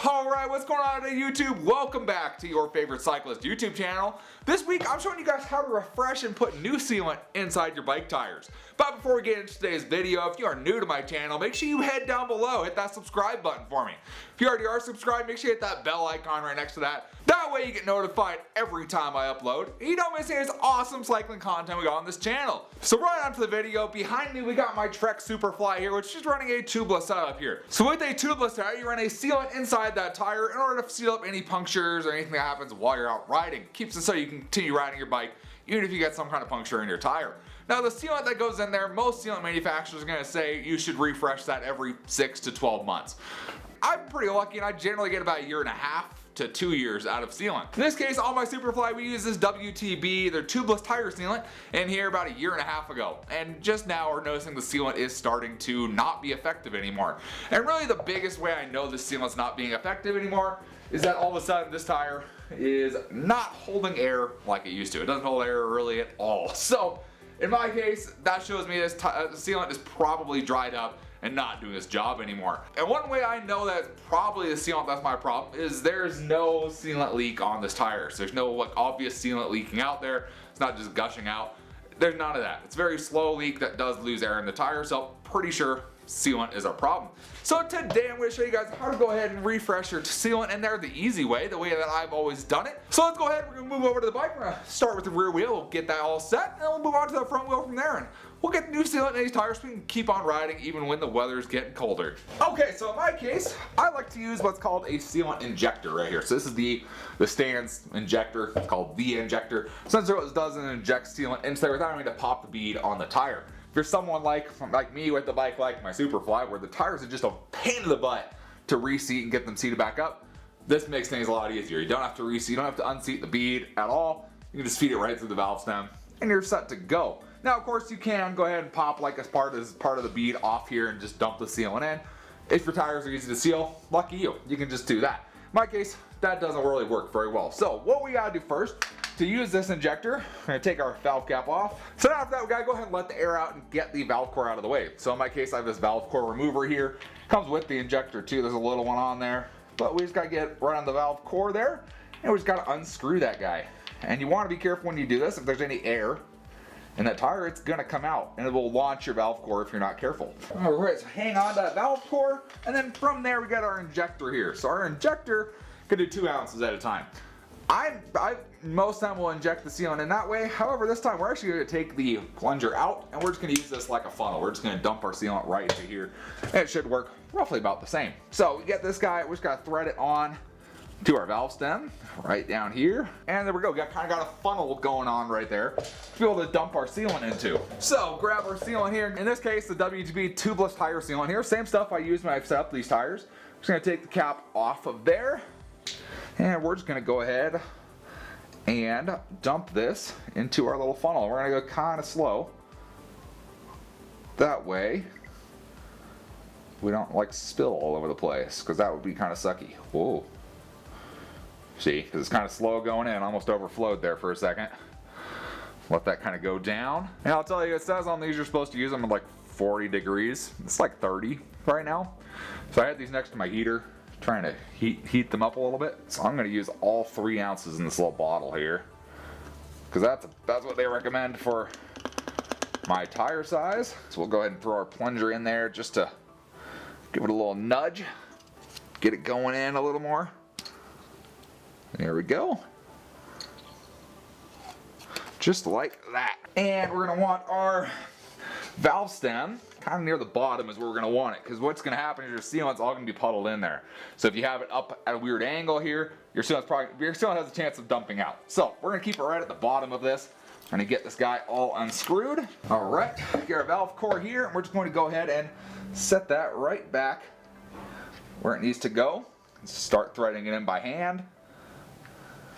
Alright, what's going on today, YouTube? Welcome back to your favorite cyclist YouTube channel. This week, I'm showing you guys how to refresh and put new sealant inside your bike tires. But before we get into today's video, if you are new to my channel, make sure you head down below, hit that subscribe button for me. If you already are subscribed, make sure you hit that bell icon right next to that. That way you get notified every time I upload, and you don't miss any of this awesome cycling content we got on this channel. So right on to the video. Behind me, we got my Trek Superfly here, which is running a tubeless setup here. So with a tubeless tire, you run a sealant inside that tire in order to seal up any punctures or anything that happens while you're out riding. Keeps it so you can continue riding your bike even if you get some kind of puncture in your tire. Now the sealant that goes in there, most sealant manufacturers are going to say you should refresh that every 6 to 12 months. I'm pretty lucky and I generally get about a year and a half to 2 years out of sealant. In this case, on my Superfly, we use this WTB, their tubeless tire sealant, in here about a year and a half ago. And just now we're noticing the sealant is starting to not be effective anymore. And really the biggest way I know this sealant's not being effective anymore is that all of a sudden this tire is not holding air like it used to. It doesn't hold air really at all. So in my case, that shows me this sealant is probably dried up and not doing its job anymore. And one way I know that it's probably the sealant that's my problem is there's no sealant leak on this tire. So there's no obvious sealant leaking out there. It's not just gushing out. There's none of that. It's a very slow leak that does lose air in the tire, so pretty sure sealant is a problem. So today I'm going to show you guys how to go ahead and refresh your sealant in there the easy way, the way that I've always done it. So let's go ahead, we're going to move over to the bike. We're going to start with the rear wheel, we'll get that all set, and then we'll move on to the front wheel from there. And we'll get the new sealant in these tires so we can keep on riding even when the weather's getting colder. Okay, so in my case, I like to use what's called a sealant injector right here. So this is the stands injector. It's called the injector. Essentially what it does is it injects sealant into there without having to pop the bead on the tire. If you're someone like me with the bike like my Superfly, where the tires are just a pain in the butt to reseat and get them seated back up, this makes things a lot easier. You don't have to reseat, you don't have to unseat the bead at all. You can just feed it right through the valve stem and you're set to go. Now of course you can go ahead and pop like as part of the bead off here and just dump the sealant in. If your tires are easy to seal, lucky you, you can just do that. In my case, that doesn't really work very well. So what we gotta do first, to use this injector, we're going to take our valve cap off. So now after that, we got to go ahead and let the air out and get the valve core out of the way. So in my case, I have this valve core remover here. Comes with the injector too. There's a little one on there. But we just got to get right on the valve core there. And we just got to unscrew that guy. And you want to be careful when you do this. If there's any air in that tire, it's going to come out. And it will launch your valve core if you're not careful. Alright, so hang on to that valve core. And then from there, we got our injector here. So our injector can do 2 ounces at a time. I most time will inject the sealant in that way. However, this time we're actually going to take the plunger out and we're just going to use this like a funnel. We're just going to dump our sealant right into here and it should work roughly about the same. So we get this guy, we just got to thread it on to our valve stem right down here. And there we go, we kind of got a funnel going on right there to be able to dump our sealant into. So grab our sealant here. In this case, the WTB tubeless tire sealant here. Same stuff I use when I set up these tires. Just going to take the cap off of there. And we're just going to go ahead and dump this into our little funnel. We're going to go kind of slow. That way we don't like spill all over the place, because that would be kind of sucky. Whoa. See, because it's kind of slow going in. Almost overflowed there for a second. Let that kind of go down. And I'll tell you, it says on these you're supposed to use them at like 40 degrees. It's like 30 right now. So I had these next to my heater, trying to heat them up a little bit. So I'm going to use all 3 ounces in this little bottle here, because that's what they recommend for my tire size. So we'll go ahead and throw our plunger in there just to give it a little nudge, get it going in a little more. There we go, just like that. And we're going to want our valve stem kind of near the bottom is where we're going to want it, because what's going to happen is your sealant's all going to be puddled in there. So if you have it up at a weird angle here, your sealant has a chance of dumping out. So we're going to keep it right at the bottom of this. I'm going to get this guy all unscrewed. Alright, get our valve core here, and we're just going to go ahead and set that right back where it needs to go. Start threading it in by hand.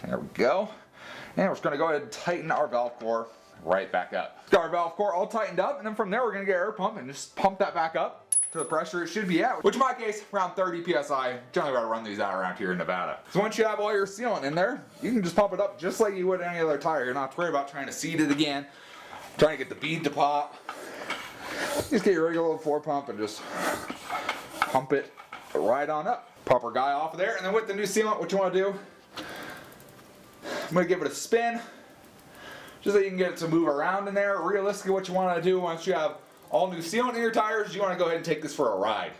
There we go. And we're just going to go ahead and tighten our valve core right back up. Got our valve core all tightened up, and then from there we're going to get air pump and just pump that back up to the pressure it should be at, which in my case around 30 psi. Generally gotta run these out around here in Nevada. So once you have all your sealant in there, you can just pump it up just like you would any other tire. You're not have to worry about trying to seat it again, trying to get the bead to pop. Just get your regular little 4 pump and just pump it right on up. Pop our guy off of there, and then with the new sealant, what you want to do, I'm going to give it a spin, just so you can get it to move around in there. Realistically, what you want to do once you have all new sealant in your tires, you want to go ahead and take this for a ride.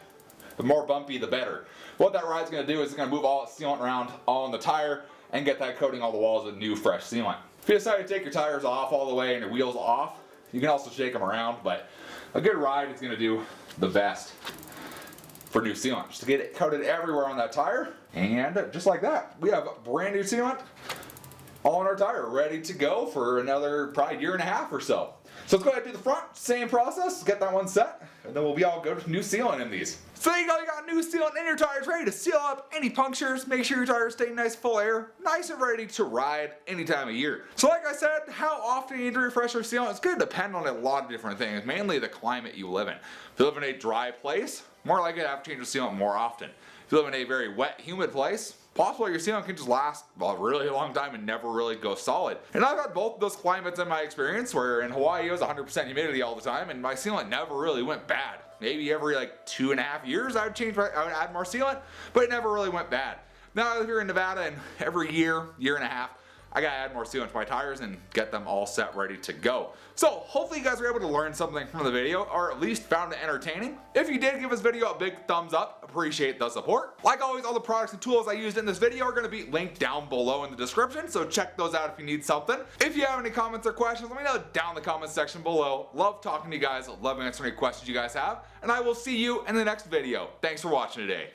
The more bumpy, the better. What that ride's going to do is it's going to move all the sealant around all in the tire and get that coating all the walls with new, fresh sealant. If you decide to take your tires off all the way and your wheels off, you can also shake them around, but a good ride is going to do the best for new sealant. Just to get it coated everywhere on that tire, and just like that, we have brand new sealant all on our tire, ready to go for another probably year and a half or so. So let's go ahead and do the front, same process, get that one set, and then we'll be all good with new sealant in these. So there you go, you got new sealant in your tires, ready to seal up any punctures, make sure your tires stay nice full of air, nice and ready to ride any time of year. So like I said, how often you need to refresh your sealant, it's going to depend on a lot of different things, mainly the climate you live in. If you live in a dry place, more likely to have to change your sealant more often. If you live in a very wet, humid place, possibly your sealant can just last a really long time and never really go solid. And I've had both of those climates in my experience, where in Hawaii it was 100% humidity all the time and my sealant never really went bad. Maybe every like 2.5 years I would add more sealant, but it never really went bad. Now I live here in Nevada, and every year and a half, I gotta add more sealant to my tires and get them all set ready to go. So hopefully you guys were able to learn something from the video, or at least found it entertaining. If you did, give this video a big thumbs up. Appreciate the support. Like always, all the products and tools I used in this video are gonna be linked down below in the description, so check those out if you need something. If you have any comments or questions, let me know down in the comments section below. Love talking to you guys, love answering any questions you guys have, and I will see you in the next video. Thanks for watching today.